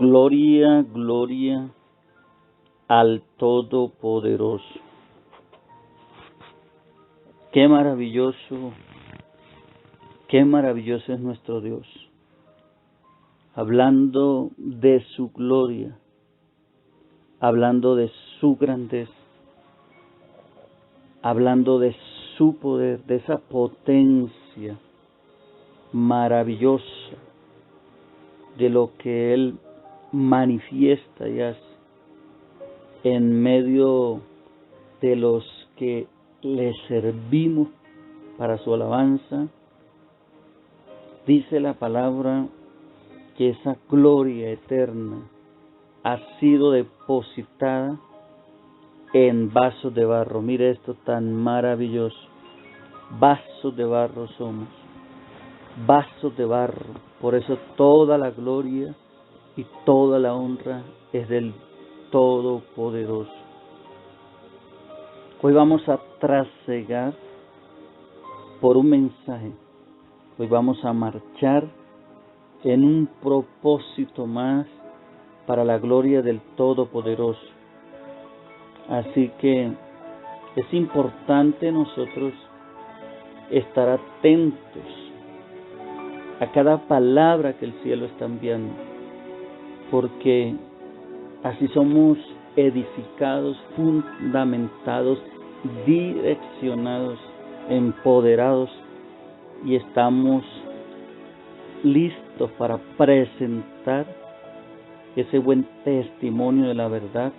Gloria, gloria al Todopoderoso. Qué maravilloso es nuestro Dios. Hablando de su gloria, hablando de su grandeza, hablando de su poder, de esa potencia maravillosa, de lo que Él manifiesta y hace en medio de los que le servimos para su alabanza. Dice la palabra que esa gloria eterna ha sido depositada en vasos de barro. Mire esto tan maravilloso. Vasos de barro somos. Vasos de barro. Por eso toda la gloria y toda la honra es del Todopoderoso. Hoy vamos a trasegar por un mensaje. Hoy vamos a marchar en un propósito más para la gloria del Todopoderoso. Así que es importante nosotros estar atentos a cada palabra que el cielo está enviando, porque así somos edificados, fundamentados, direccionados, empoderados y estamos listos para presentar ese buen testimonio de la verdad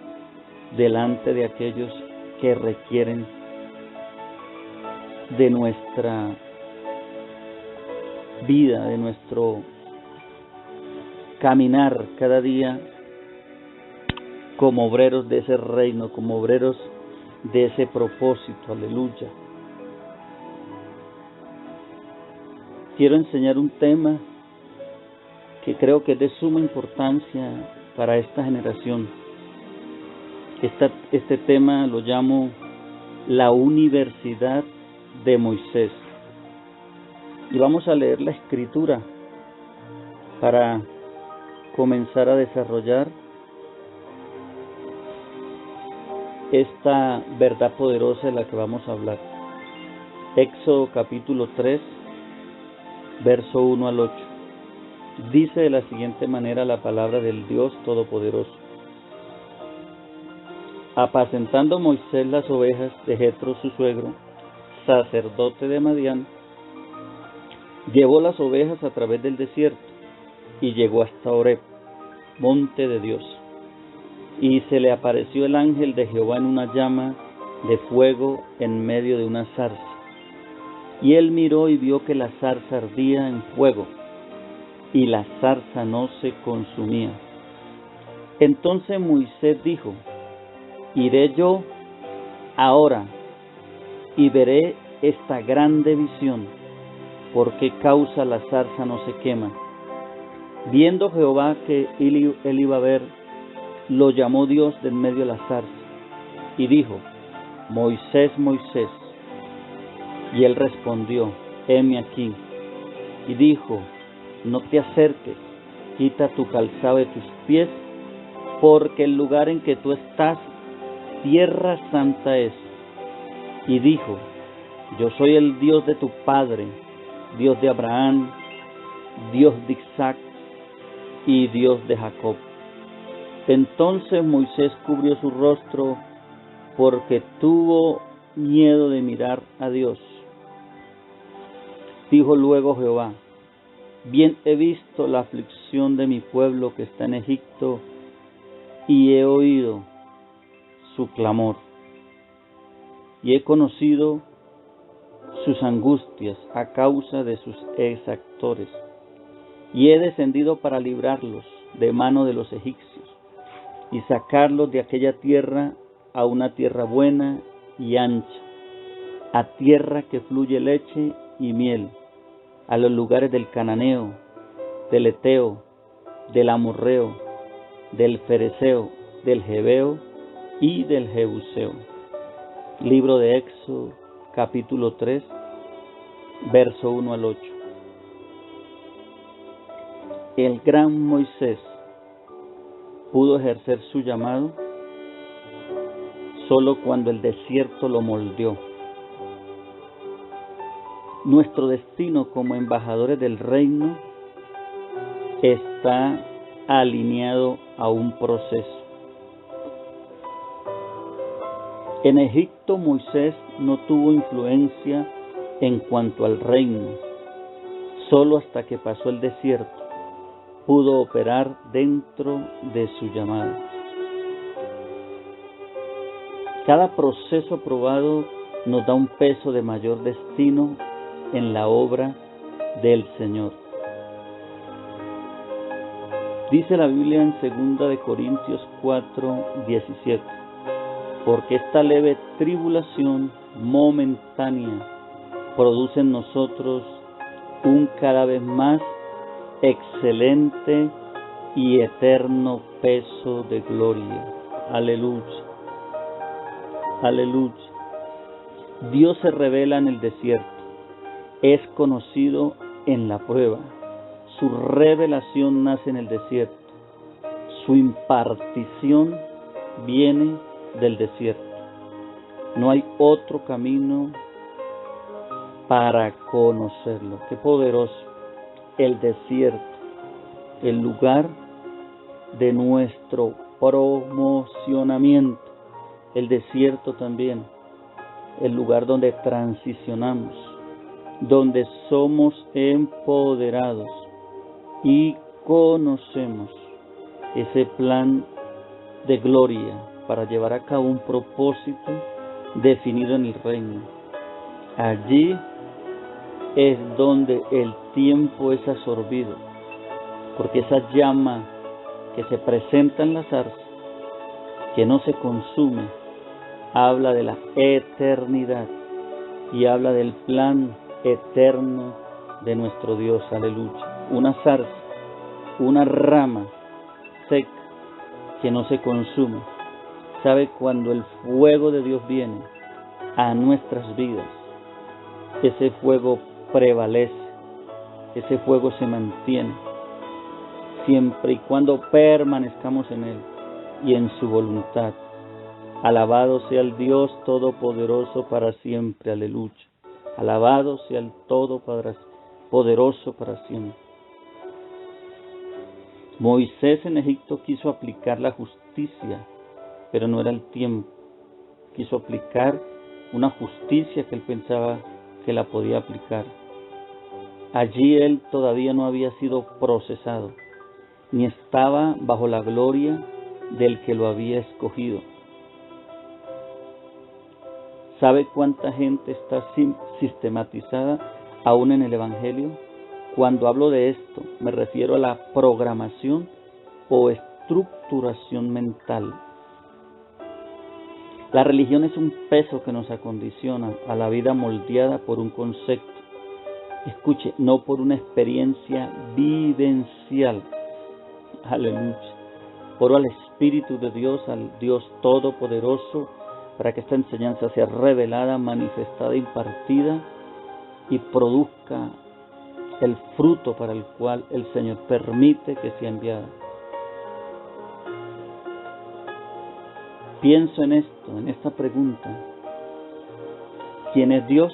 delante de aquellos que requieren de nuestra vida, de nuestro caminar cada día como obreros de ese reino, como obreros de ese propósito. Aleluya. Quiero enseñar un tema que creo que es de suma importancia para esta generación. Este tema lo llamo la Universidad de Moisés. Y vamos a leer la Escritura para comenzar a desarrollar esta verdad poderosa de la que vamos a hablar. Éxodo capítulo 3, verso 1 al 8. Dice de la siguiente manera la palabra del Dios Todopoderoso. Apacentando Moisés las ovejas de Jetro su suegro, sacerdote de Madián, llevó las ovejas a través del desierto y llegó hasta Horeb, monte de Dios. Y se le apareció el ángel de Jehová en una llama de fuego en medio de una zarza. Y él miró y vio que la zarza ardía en fuego, y la zarza no se consumía. Entonces Moisés dijo: iré yo ahora y veré esta grande visión, ¿por qué causa la zarza no se quema? Viendo Jehová que él iba a ver, lo llamó Dios del medio de la zarza, y dijo: Moisés, Moisés. Y él respondió: heme aquí. Y dijo: no te acerques, quita tu calzado de tus pies, porque el lugar en que tú estás, tierra santa es. Y dijo: yo soy el Dios de tu padre, Dios de Abraham, Dios de Isaac y Dios de Jacob. Entonces Moisés cubrió su rostro porque tuvo miedo de mirar a Dios. Dijo luego Jehová: bien he visto la aflicción de mi pueblo que está en Egipto, y he oído su clamor, y he conocido sus angustias a causa de sus exactores, y he descendido para librarlos de mano de los egipcios, y sacarlos de aquella tierra a una tierra buena y ancha, a tierra que fluye leche y miel, a los lugares del cananeo, del eteo, del amorreo, del fereceo, del jebeo y del jebuseo. Libro de Éxodo, capítulo 3, verso 1 al 8. El gran Moisés pudo ejercer su llamado solo cuando el desierto lo moldeó. Nuestro destino como embajadores del reino está alineado a un proceso. En Egipto Moisés no tuvo influencia en cuanto al reino. Solo hasta que pasó el desierto pudo operar dentro de su llamado. Cada proceso probado nos da un peso de mayor destino en la obra del Señor. Dice la Biblia en 2 Corintios 4:17, porque esta leve tribulación momentánea produce en nosotros un cada vez más excelente y eterno peso de gloria. Aleluya. Aleluya. Dios se revela en el desierto. Es conocido en la prueba. Su revelación nace en el desierto. Su impartición viene del desierto. No hay otro camino para conocerlo. Qué poderoso. El desierto, el lugar de nuestro promocionamiento. El desierto también, el lugar donde transicionamos, donde somos empoderados y conocemos ese plan de gloria para llevar a cabo un propósito definido en el reino. Allí es donde el tiempo es absorbido, porque esa llama que se presenta en la zarza, que no se consume, habla de la eternidad y habla del plan eterno de nuestro Dios. Aleluya. Una zarza, una rama seca que no se consume, sabe cuando el fuego de Dios viene a nuestras vidas, ese fuego prevalece, ese fuego se mantiene siempre y cuando permanezcamos en Él y en su voluntad. Alabado sea el Dios Todopoderoso para siempre. Aleluya. Alabado sea el Todopoderoso para siempre. Moisés en Egipto quiso aplicar la justicia, pero no era el tiempo. Quiso aplicar una justicia que él pensaba que la podía aplicar. Allí él todavía no había sido procesado, ni estaba bajo la gloria del que lo había escogido. ¿Sabe cuánta gente está sistematizada aún en el Evangelio? Cuando hablo de esto, me refiero a la programación o estructuración mental. La religión es un peso que nos acondiciona a la vida moldeada por un concepto. Escuche, no por una experiencia vivencial. Aleluya. Oro al Espíritu de Dios, al Dios Todopoderoso, para que esta enseñanza sea revelada, manifestada, impartida y produzca el fruto para el cual el Señor permite que sea enviada. Pienso en esto, en esta pregunta. ¿Quién es Dios?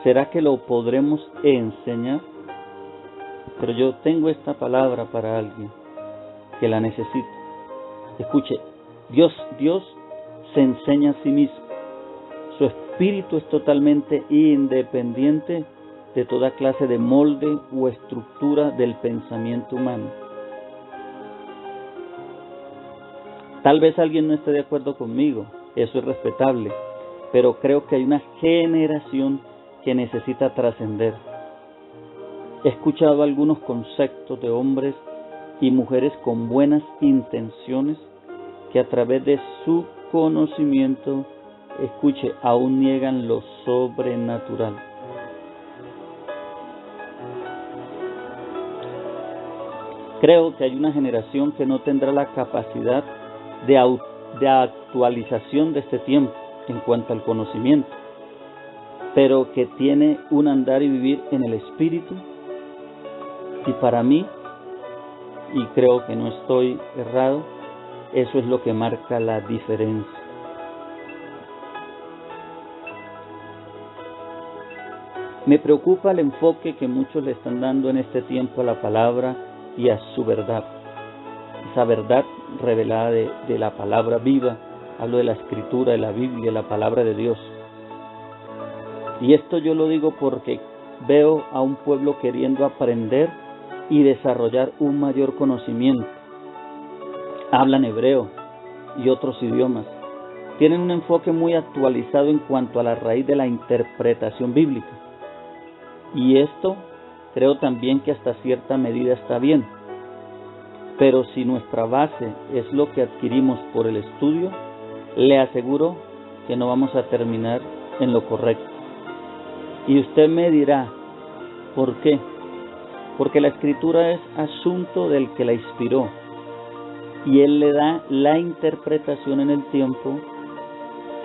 ¿Será que lo podremos enseñar? Pero yo tengo esta palabra para alguien que la necesita. Escuche, Dios se enseña a sí mismo. Su espíritu es totalmente independiente de toda clase de molde o estructura del pensamiento humano. Tal vez alguien no esté de acuerdo conmigo, eso es respetable, pero creo que hay una generación que necesita trascender. He escuchado algunos conceptos de hombres y mujeres con buenas intenciones que a través de su conocimiento, escuche, aún niegan lo sobrenatural. Creo que hay una generación que no tendrá la capacidad de actualización de este tiempo en cuanto al conocimiento, pero que tiene un andar y vivir en el Espíritu. Y para mí, y creo que no estoy errado, eso es lo que marca la diferencia. Me preocupa el enfoque que muchos le están dando en este tiempo a la palabra y a su verdad. Esa verdad revelada de la palabra viva. Hablo de la escritura, de la Biblia, de la palabra de Dios. Y esto yo lo digo porque veo a un pueblo queriendo aprender y desarrollar un mayor conocimiento. Hablan hebreo y otros idiomas. Tienen un enfoque muy actualizado en cuanto a la raíz de la interpretación bíblica. Y esto creo también que hasta cierta medida está bien. Pero si nuestra base es lo que adquirimos por el estudio, le aseguro que no vamos a terminar en lo correcto. Y usted me dirá, ¿por qué? Porque la escritura es asunto del que la inspiró. Y Él le da la interpretación en el tiempo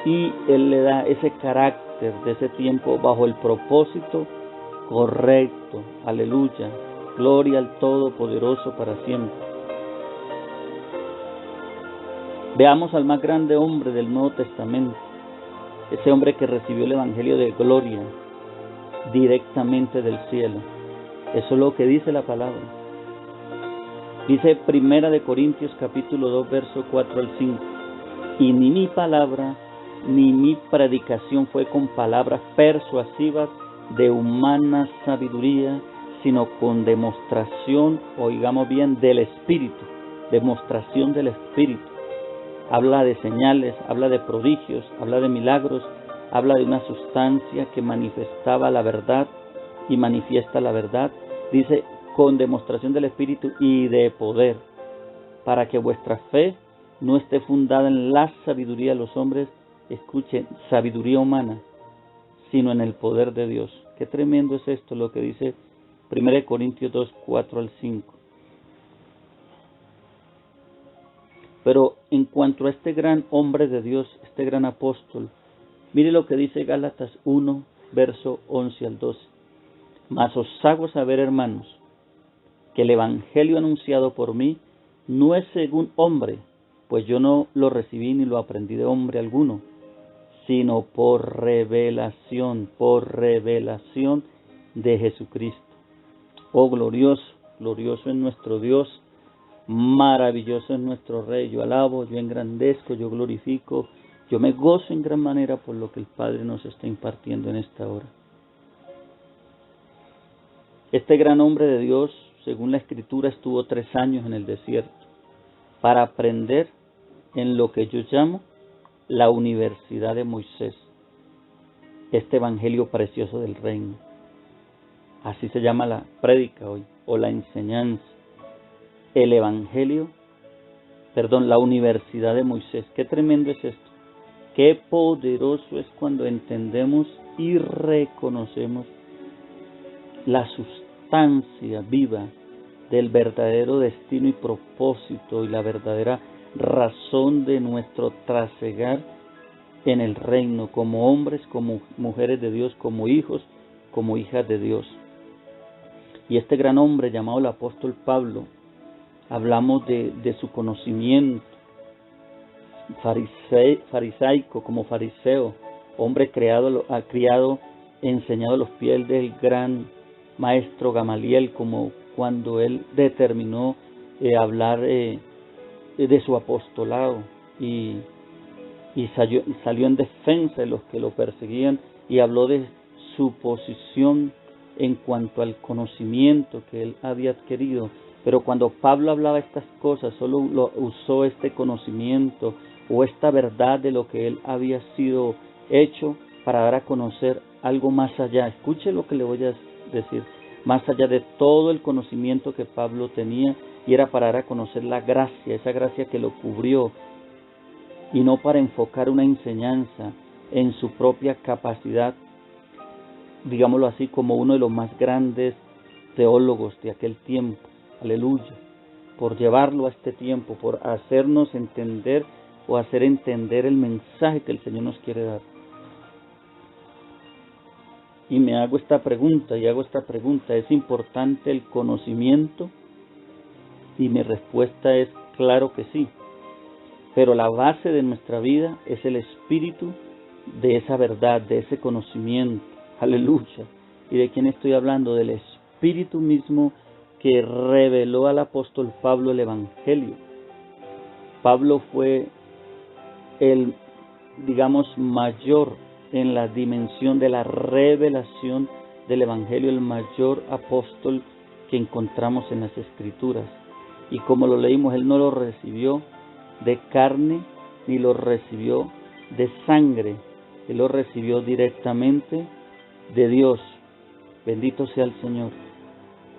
y Él le da ese carácter de ese tiempo bajo el propósito correcto. Aleluya. Gloria al Todopoderoso para siempre. Veamos al más grande hombre del Nuevo Testamento. Ese hombre que recibió el Evangelio de gloria directamente del cielo. Eso es lo que dice la palabra. Dice 1 Corintios capítulo 2 verso 4 al 5. Y ni mi palabra ni mi predicación fue con palabras persuasivas de humana sabiduría, sino con demostración, oigamos bien, del Espíritu. Demostración del Espíritu. Habla de señales, habla de prodigios, habla de milagros, habla de una sustancia que manifestaba la verdad y manifiesta la verdad. Dice, con demostración del Espíritu y de poder, para que vuestra fe no esté fundada en la sabiduría de los hombres, escuchen, sabiduría humana, sino en el poder de Dios. Qué tremendo es esto, lo que dice 1 Corintios 2, 4 al 5. Pero en cuanto a este gran hombre de Dios, este gran apóstol, mire lo que dice Gálatas 1, verso 11 al 12. Mas os hago saber, hermanos, que el evangelio anunciado por mí no es según hombre, pues yo no lo recibí ni lo aprendí de hombre alguno, sino por revelación de Jesucristo. Oh, glorioso, glorioso es nuestro Dios, maravilloso es nuestro Rey. Yo alabo, yo engrandezco, yo glorifico, yo me gozo en gran manera por lo que el Padre nos está impartiendo en esta hora. Este gran hombre de Dios, según la Escritura, estuvo 3 años en el desierto para aprender en lo que yo llamo la Universidad de Moisés, este evangelio precioso del reino. Así se llama la prédica hoy, o la enseñanza. El evangelio, la Universidad de Moisés. Qué tremendo es esto. Qué poderoso es cuando entendemos y reconocemos la sustancia viva del verdadero destino y propósito y la verdadera razón de nuestro trasegar en el reino, como hombres, como mujeres de Dios, como hijos, como hijas de Dios. Y este gran hombre llamado el apóstol Pablo, hablamos de su conocimiento farisaico, como fariseo, hombre criado, enseñado a los pies del gran maestro Gamaliel, como cuando él determinó hablar de su apostolado y salió en defensa de los que lo perseguían y habló de su posición en cuanto al conocimiento que él había adquirido. Pero cuando Pablo hablaba estas cosas, solo usó este conocimiento o esta verdad de lo que él había sido hecho para dar a conocer algo más allá. Escuche lo que le voy a decir. Más allá de todo el conocimiento que Pablo tenía, y era para dar a conocer la gracia, esa gracia que lo cubrió, y no para enfocar una enseñanza en su propia capacidad, digámoslo así, como uno de los más grandes teólogos de aquel tiempo. Aleluya, por llevarlo a este tiempo, por hacernos entender o hacer entender el mensaje que el Señor nos quiere dar. Y me hago esta pregunta, ¿es importante el conocimiento Y mi respuesta es claro que sí. Pero la base de nuestra vida es el espíritu de esa verdad, de ese conocimiento. Aleluya. ¿Y de quién estoy hablando? Del espíritu mismo que reveló al apóstol Pablo el evangelio. Pablo fue el, digamos, mayor en la dimensión de la revelación del evangelio, el mayor apóstol que encontramos en las escrituras. Y como lo leímos, él no lo recibió de carne ni lo recibió de sangre, él lo recibió directamente de Dios. Bendito sea el Señor,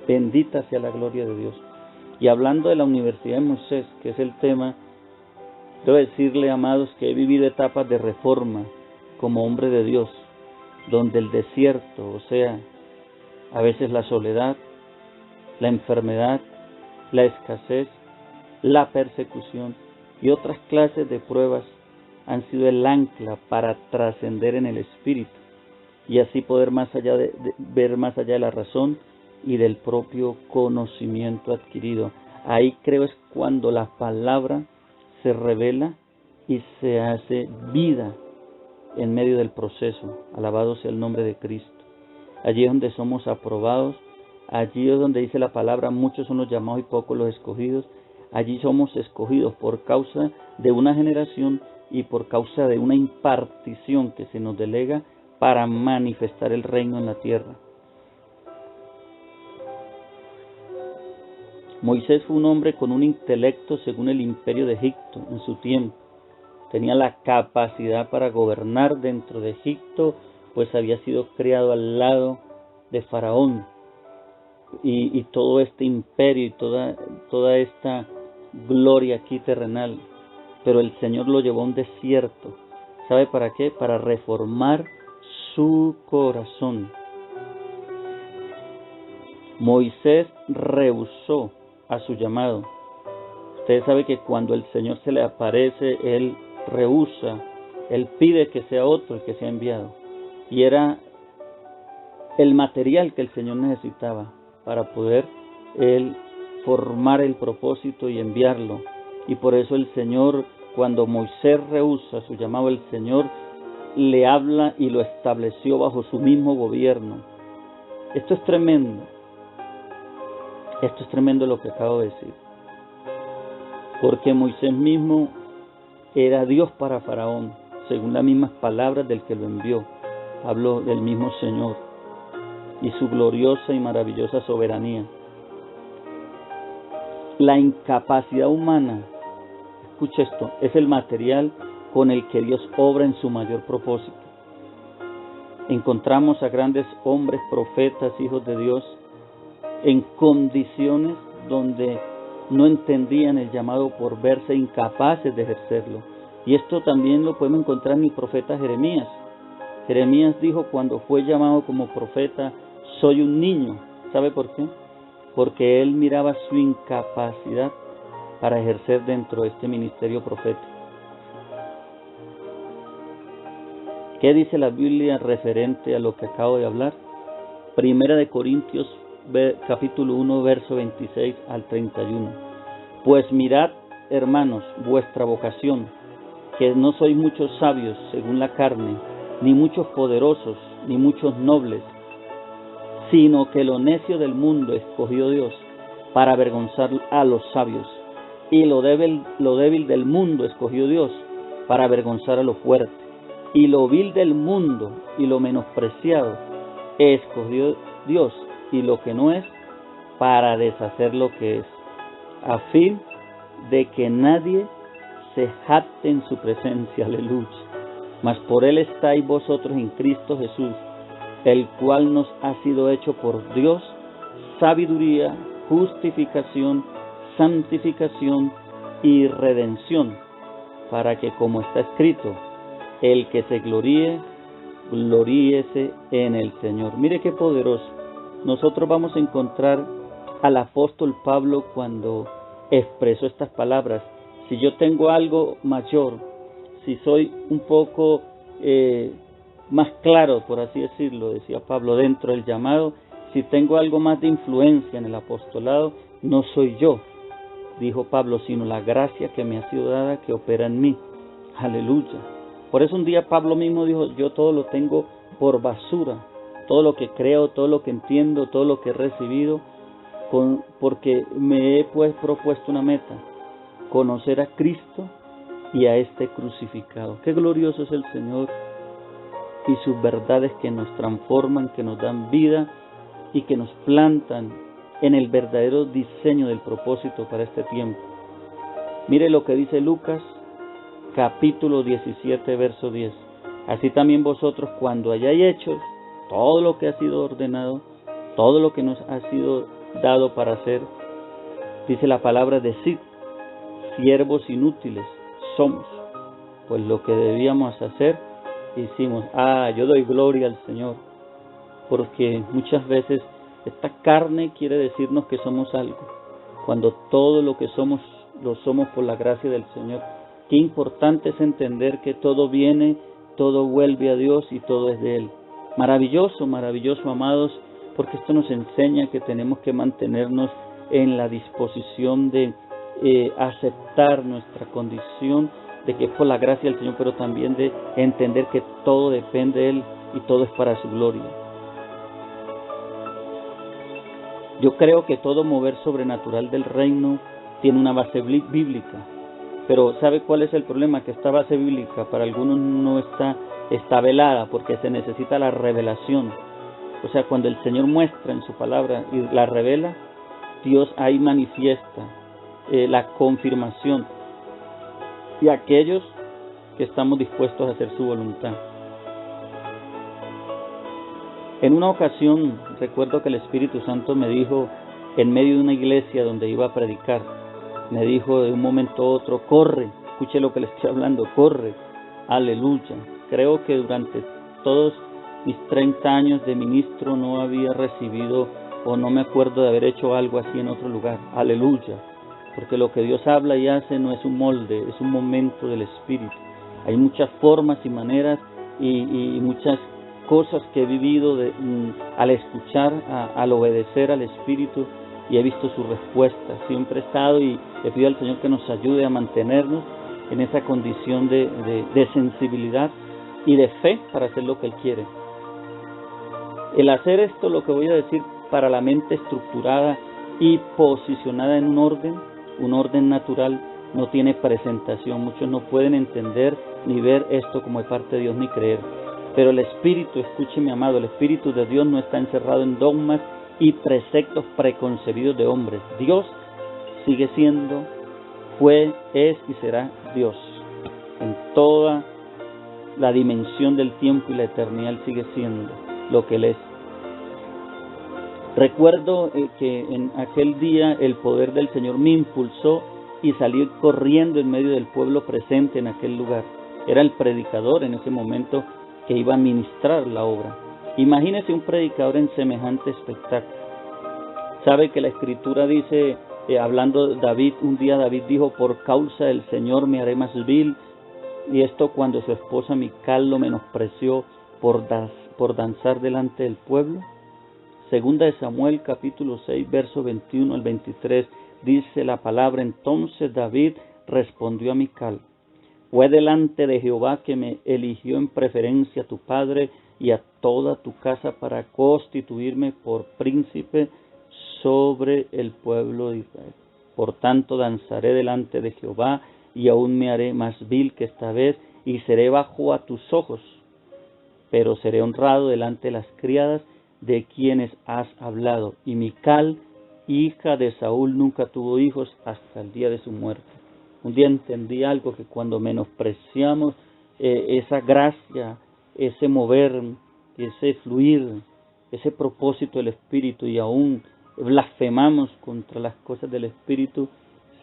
bendita sea la gloria de Dios. Y hablando de la Universidad de Moisés, que es el tema, debo decirle, amados, que he vivido etapas de reforma como hombre de Dios, donde el desierto, o sea, a veces la soledad, la enfermedad, la escasez, la persecución y otras clases de pruebas han sido el ancla para trascender en el espíritu y así poder ver más allá de la razón y del propio conocimiento adquirido. Ahí creo es cuando la palabra se revela y se hace vida en medio del proceso. Alabado sea el nombre de Cristo. Allí es donde somos aprobados, allí es donde dice la palabra, muchos son los llamados y pocos los escogidos. Allí somos escogidos por causa de una generación y por causa de una impartición que se nos delega para manifestar el reino en la tierra. Moisés fue un hombre con un intelecto según el imperio de Egipto en su tiempo. Tenía la capacidad para gobernar dentro de Egipto, pues había sido criado al lado de Faraón. Y todo este imperio y toda esta gloria aquí terrenal. Pero el Señor lo llevó a un desierto. ¿Sabe para qué? Para reformar su corazón. Moisés rehusó a su llamado. Usted sabe que cuando el Señor se le aparece, Él rehúsa, Él pide que sea otro el que sea enviado. Y era el material que el Señor necesitaba para poder Él formar el propósito y enviarlo. Y por eso el Señor, cuando Moisés rehúsa su llamado, el Señor le habla y lo estableció bajo su mismo gobierno. Esto es tremendo. Esto es tremendo lo que acabo de decir. Porque Moisés mismo era Dios para Faraón, según las mismas palabras del que lo envió. Habló del mismo Señor y su gloriosa y maravillosa soberanía. La incapacidad humana, escuche esto, es el material con el que Dios obra en su mayor propósito. Encontramos a grandes hombres, profetas, hijos de Dios, en condiciones donde no entendían el llamado por verse incapaces de ejercerlo. Y esto también lo podemos encontrar en el profeta Jeremías. Jeremías dijo cuando fue llamado como profeta, soy un niño. ¿Sabe por qué? Porque él miraba su incapacidad para ejercer dentro de este ministerio profético. ¿Qué dice la Biblia referente a lo que acabo de hablar? Primera de Corintios capítulo 1, verso 26 al 31. Pues mirad, hermanos, vuestra vocación, que no sois muchos sabios según la carne, ni muchos poderosos, ni muchos nobles, sino que lo necio del mundo escogió Dios para avergonzar a los sabios, y lo débil del mundo escogió Dios para avergonzar a lo fuerte, y lo vil del mundo y lo menospreciado escogió Dios, y lo que no es, para deshacer lo que es, a fin de que nadie se jacte en su presencia. Aleluya. Mas por él estáis vosotros en Cristo Jesús, el cual nos ha sido hecho por Dios sabiduría, justificación, santificación y redención, para que, como está escrito, el que se gloríe, gloríese en el Señor. Mire qué poderoso. Nosotros vamos a encontrar al apóstol Pablo cuando expresó estas palabras. Si yo tengo algo mayor, si soy un poco más claro, por así decirlo, decía Pablo, dentro del llamado, si tengo algo más de influencia en el apostolado, no soy yo, dijo Pablo, sino la gracia que me ha sido dada que opera en mí. Aleluya. Por eso un día Pablo mismo dijo, yo todo lo tengo por basura, todo lo que creo, todo lo que entiendo, todo lo que he recibido, porque me he propuesto una meta, conocer a Cristo y a este crucificado. Qué glorioso es el Señor y sus verdades que nos transforman, que nos dan vida y que nos plantan en el verdadero diseño del propósito para este tiempo. Mire lo que dice Lucas, capítulo 17, verso 10. Así también vosotros, cuando hayáis hecho todo lo que ha sido ordenado, todo lo que nos ha sido dado para hacer, dice la palabra, decid, siervos inútiles somos, pues lo que debíamos hacer, hicimos. Yo doy gloria al Señor, porque muchas veces esta carne quiere decirnos que somos algo, cuando todo lo que somos, lo somos por la gracia del Señor. Qué importante es entender que todo viene, todo vuelve a Dios y todo es de Él. Maravilloso, maravilloso, amados, porque esto nos enseña que tenemos que mantenernos en la disposición de aceptar nuestra condición, de que es por la gracia del Señor, pero también de entender que todo depende de Él y todo es para su gloria. Yo creo que todo mover sobrenatural del reino tiene una base bíblica, pero ¿sabe cuál es el problema? Que esta base bíblica para algunos no está velada, porque se necesita la revelación. O sea, cuando el Señor muestra en su palabra y la revela, Dios ahí manifiesta la confirmación, y aquellos que estamos dispuestos a hacer su voluntad. En una ocasión recuerdo que el Espíritu Santo me dijo, en medio de una iglesia donde iba a predicar, me dijo de un momento a otro, corre, escuche lo que le estoy hablando, corre, aleluya. Creo que durante todos mis 30 años de ministro no había recibido o no me acuerdo de haber hecho algo así en otro lugar, aleluya. Porque lo que Dios habla y hace no es un molde, es un momento del Espíritu. Hay muchas formas y maneras y muchas cosas que he vivido al escuchar, al obedecer al Espíritu, y he visto su respuesta. Siempre he estado y le pido al Señor que nos ayude a mantenernos en esa condición de sensibilidad y de fe para hacer lo que Él quiere. El hacer esto, lo que voy a decir, para la mente estructurada y posicionada en un orden natural, no tiene presentación. Muchos no pueden entender ni ver esto como de parte de Dios ni creer. Pero el Espíritu, escúcheme amado, el Espíritu de Dios no está encerrado en dogmas y preceptos preconcebidos de hombres. Dios sigue siendo, fue, es y será Dios. En toda la dimensión del tiempo y la eternidad Él sigue siendo lo que Él es. Recuerdo que en aquel día el poder del Señor me impulsó y salí corriendo en medio del pueblo presente en aquel lugar. Era el predicador en ese momento que iba a ministrar la obra. Imagínese un predicador en semejante espectáculo. Sabe que la Escritura dice, hablando de David, un día David dijo, por causa del Señor me haré más vil. Y esto cuando su esposa Mical lo menospreció por danzar delante del pueblo. Segunda de Samuel, capítulo 6, verso 21 al 23, dice la palabra, entonces David respondió a Mical, fue delante de Jehová que me eligió en preferencia a tu padre y a toda tu casa para constituirme por príncipe sobre el pueblo de Israel. Por tanto danzaré delante de Jehová y aún me haré más vil que esta vez y seré bajo a tus ojos, pero seré honrado delante de las criadas de quienes has hablado. Y Mical, hija de Saúl, nunca tuvo hijos hasta el día de su muerte. Un día entendí algo, que cuando menospreciamos esa gracia, ese mover, ese fluir, ese propósito del Espíritu y aún blasfemamos contra las cosas del Espíritu,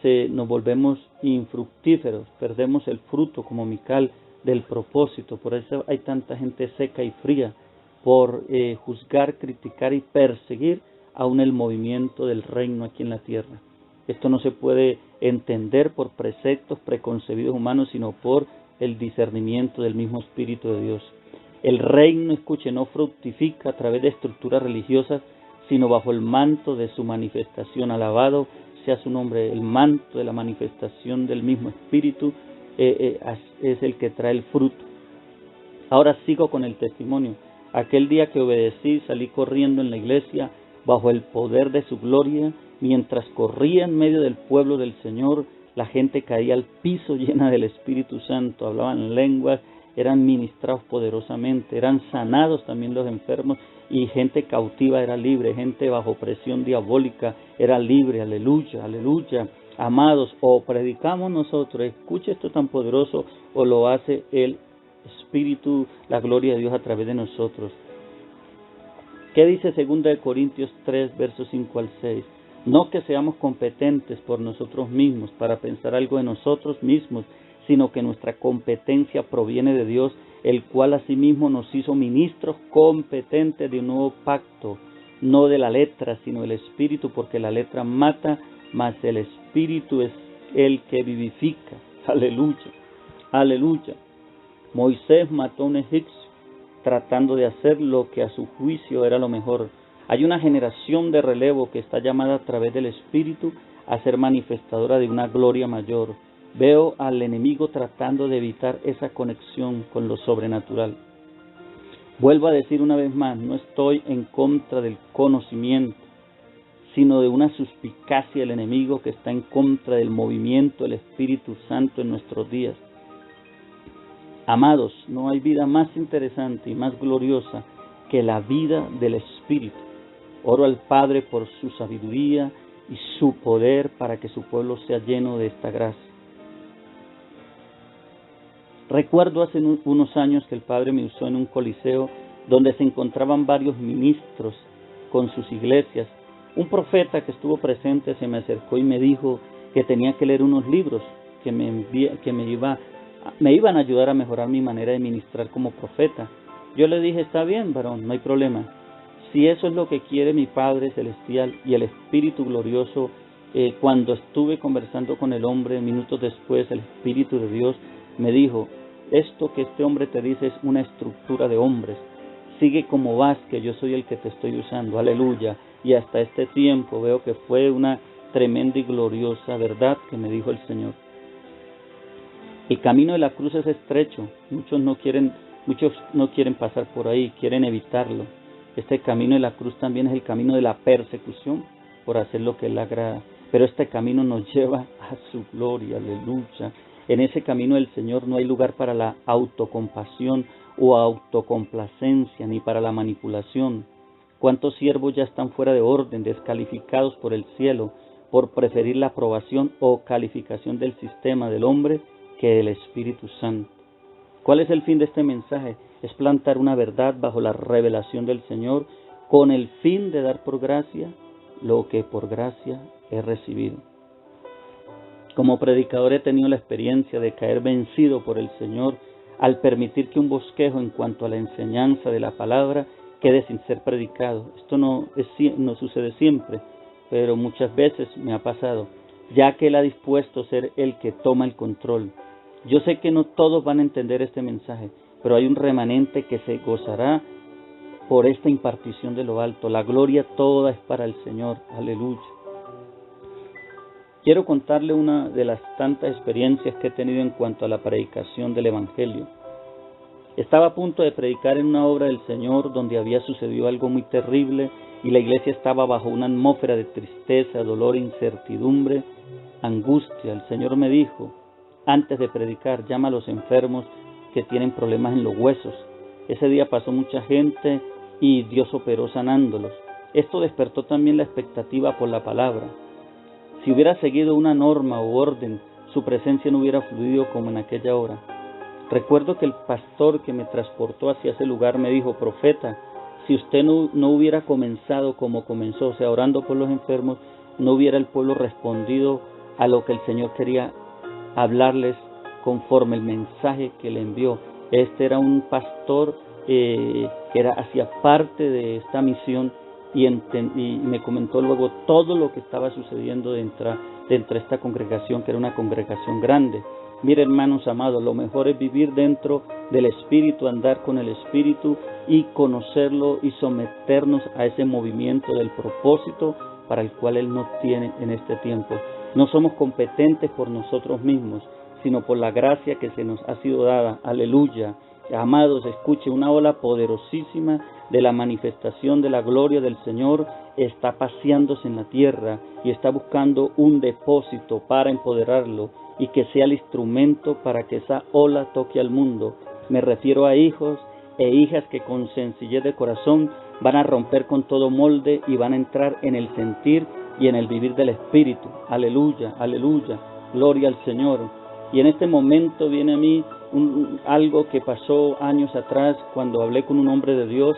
nos volvemos infructíferos, perdemos el fruto como Mical del propósito. Por eso hay tanta gente seca y fría, por juzgar, criticar y perseguir aún el movimiento del reino aquí en la tierra. Esto no se puede entender por preceptos preconcebidos humanos, sino por el discernimiento del mismo Espíritu de Dios. El reino, escuche, no fructifica a través de estructuras religiosas, sino bajo el manto de su manifestación. Alabado sea su nombre. El manto de la manifestación del mismo Espíritu es el que trae el fruto. Ahora sigo con el testimonio. Aquel día que obedecí, salí corriendo en la iglesia bajo el poder de su gloria. Mientras corría en medio del pueblo del Señor, la gente caía al piso llena del Espíritu Santo, hablaban lenguas, eran ministrados poderosamente, eran sanados también los enfermos, y gente cautiva era libre, gente bajo presión diabólica era libre. Aleluya, aleluya. Amados, o predicamos nosotros, escuche esto tan poderoso, o lo hace el Espíritu, la gloria de Dios a través de nosotros. ¿Qué dice 2 Corintios 3, versos 5 al 6? No que seamos competentes por nosotros mismos para pensar algo de nosotros mismos, sino que nuestra competencia proviene de Dios, el cual asimismo nos hizo ministros competentes de un nuevo pacto, no de la letra, sino del Espíritu, porque la letra mata, mas el Espíritu es el que vivifica. Aleluya, aleluya. Moisés mató a un egipcio tratando de hacer lo que a su juicio era lo mejor. Hay una generación de relevo que está llamada a través del Espíritu a ser manifestadora de una gloria mayor. Veo al enemigo tratando de evitar esa conexión con lo sobrenatural. Vuelvo a decir una vez más, no estoy en contra del conocimiento, sino de una suspicacia del enemigo que está en contra del movimiento del Espíritu Santo en nuestros días. Amados, no hay vida más interesante y más gloriosa que la vida del Espíritu. Oro al Padre por su sabiduría y su poder para que su pueblo sea lleno de esta gracia. Recuerdo hace unos años que el Padre me usó en un coliseo donde se encontraban varios ministros con sus iglesias. Un profeta que estuvo presente se me acercó y me dijo que tenía que leer unos libros que me iban a ayudar a mejorar mi manera de ministrar como profeta. Yo le dije, está bien, varón, no hay problema. Si eso es lo que quiere mi Padre Celestial y el Espíritu Glorioso, cuando estuve conversando con el hombre, minutos después, el Espíritu de Dios me dijo, esto que este hombre te dice es una estructura de hombres. Sigue como vas, que yo soy el que te estoy usando. Aleluya. Y hasta este tiempo veo que fue una tremenda y gloriosa verdad que me dijo el Señor. El camino de la cruz es estrecho. Muchos no quieren pasar por ahí, quieren evitarlo. Este camino de la cruz también es el camino de la persecución por hacer lo que Él agrada. Pero este camino nos lleva a su gloria, aleluya. En ese camino del Señor no hay lugar para la autocompasión o autocomplacencia, ni para la manipulación. ¿Cuántos siervos ya están fuera de orden, descalificados por el cielo, por preferir la aprobación o calificación del sistema del hombre que del Espíritu Santo? ¿Cuál es el fin de este mensaje? Es plantar una verdad bajo la revelación del Señor con el fin de dar por gracia lo que por gracia he recibido. Como predicador he tenido la experiencia de caer vencido por el Señor al permitir que un bosquejo en cuanto a la enseñanza de la palabra quede sin ser predicado. Esto no sucede siempre, pero muchas veces me ha pasado, ya que Él ha dispuesto ser el que toma el control. Yo sé que no todos van a entender este mensaje, pero hay un remanente que se gozará por esta impartición de lo alto. La gloria toda es para el Señor. Aleluya. Quiero contarle una de las tantas experiencias que he tenido en cuanto a la predicación del Evangelio. Estaba a punto de predicar en una obra del Señor donde había sucedido algo muy terrible y la iglesia estaba bajo una atmósfera de tristeza, dolor, incertidumbre, angustia. El Señor me dijo, antes de predicar, llama a los enfermos que tienen problemas en los huesos. Ese día pasó mucha gente y Dios operó sanándolos. Esto despertó también la expectativa por la palabra. Si hubiera seguido una norma o orden, su presencia no hubiera fluido como en aquella hora. Recuerdo que el pastor que me transportó hacia ese lugar me dijo, profeta, si usted no hubiera comenzado como comenzó, o sea, orando por los enfermos, no hubiera el pueblo respondido a lo que el Señor quería hablarles conforme el mensaje que le envió. Este era un pastor que hacía parte de esta misión y me comentó luego todo lo que estaba sucediendo dentro de esta congregación, que era una congregación grande. Mire, hermanos amados, lo mejor es vivir dentro del Espíritu, andar con el Espíritu y conocerlo y someternos a ese movimiento del propósito para el cual Él nos tiene en este tiempo. No somos competentes por nosotros mismos, sino por la gracia que se nos ha sido dada. Aleluya. Amados, escuche, una ola poderosísima de la manifestación de la gloria del Señor está paseándose en la tierra y está buscando un depósito para empoderarlo y que sea el instrumento para que esa ola toque al mundo. Me refiero a hijos e hijas que con sencillez de corazón van a romper con todo molde y van a entrar en el sentir y en el vivir del Espíritu. Aleluya, aleluya, gloria al Señor. Y en este momento viene a mí algo que pasó años atrás cuando hablé con un hombre de Dios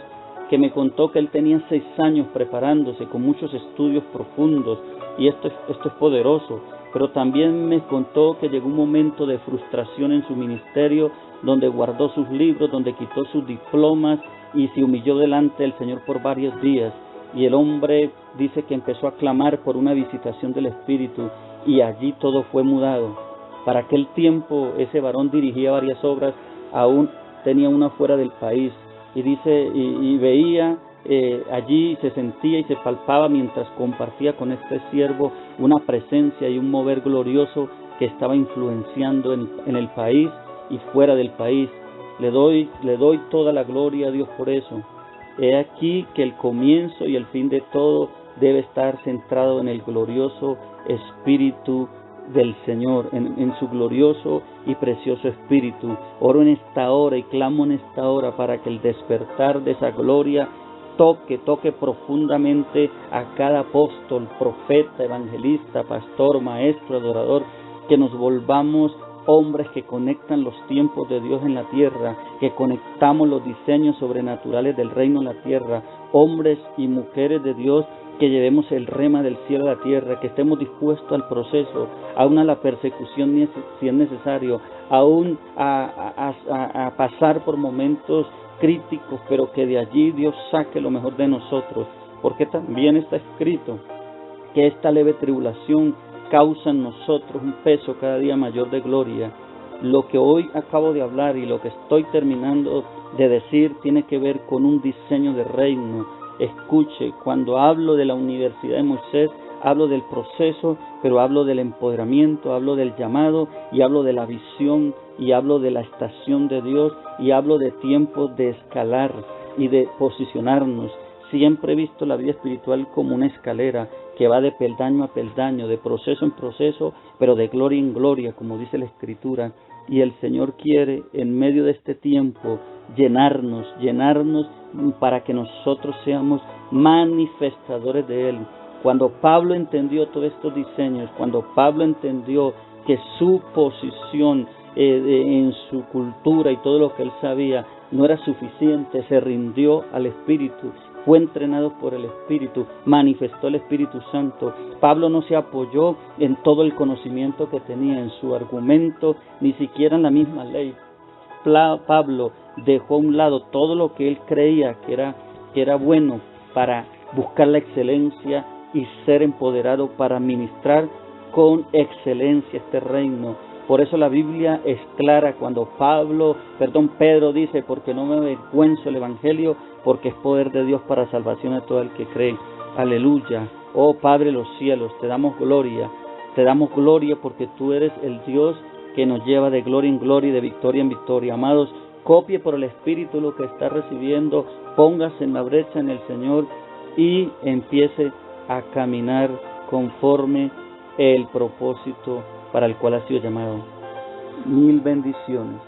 que me contó que él tenía 6 años preparándose con muchos estudios profundos, y esto es poderoso, pero también me contó que llegó un momento de frustración en su ministerio, donde guardó sus libros, donde quitó sus diplomas y se humilló delante del Señor por varios días. Y el hombre dice que empezó a clamar por una visitación del Espíritu, y allí todo fue mudado. Para aquel tiempo ese varón dirigía varias obras, aún tenía una fuera del país, y dice y veía allí, se sentía y se palpaba mientras compartía con este siervo una presencia y un mover glorioso que estaba influenciando en el país y fuera del país. Le doy toda la gloria a Dios por eso. He aquí que el comienzo y el fin de todo debe estar centrado en el glorioso Espíritu del Señor, en su glorioso y precioso Espíritu. Oro en esta hora y clamo en esta hora para que el despertar de esa gloria toque profundamente a cada apóstol, profeta, evangelista, pastor, maestro, adorador, que nos volvamos hombres que conectan los tiempos de Dios en la tierra, que conectamos los diseños sobrenaturales del reino en la tierra, hombres y mujeres de Dios que llevemos el rema del cielo a la tierra, que estemos dispuestos al proceso, aún a la persecución si es necesario, aún a pasar por momentos críticos, pero que de allí Dios saque lo mejor de nosotros, porque también está escrito que esta leve tribulación causa en nosotros un peso cada día mayor de gloria. Lo que hoy acabo de hablar y lo que estoy terminando de decir tiene que ver con un diseño de reino. Escuche, cuando hablo de la Universidad de Moisés, hablo del proceso, pero hablo del empoderamiento, hablo del llamado y hablo de la visión y hablo de la estación de Dios y hablo de tiempos de escalar y de posicionarnos. Siempre he visto la vida espiritual como una escalera que va de peldaño a peldaño, de proceso en proceso, pero de gloria en gloria, como dice la Escritura. Y el Señor quiere, en medio de este tiempo, llenarnos para que nosotros seamos manifestadores de Él. Cuando Pablo entendió todos estos diseños, cuando Pablo entendió que su posición en su cultura y todo lo que él sabía no era suficiente, se rindió al Espíritu, fue entrenado por el Espíritu, manifestó el Espíritu Santo. Pablo no se apoyó en todo el conocimiento que tenía, en su argumento, ni siquiera en la misma ley. Pablo dejó a un lado todo lo que él creía que era bueno para buscar la excelencia y ser empoderado para ministrar con excelencia este reino. Por eso la Biblia es clara cuando Pedro dice, porque no me avergüenzo el Evangelio, porque es poder de Dios para salvación a todo el que cree. Aleluya. Oh Padre de los cielos, te damos gloria porque tú eres el Dios que nos lleva de gloria en gloria y de victoria en victoria. Amados, copie por el Espíritu lo que está recibiendo, póngase en la brecha en el Señor y empiece a caminar conforme el propósito para el cual ha sido llamado. Mil bendiciones.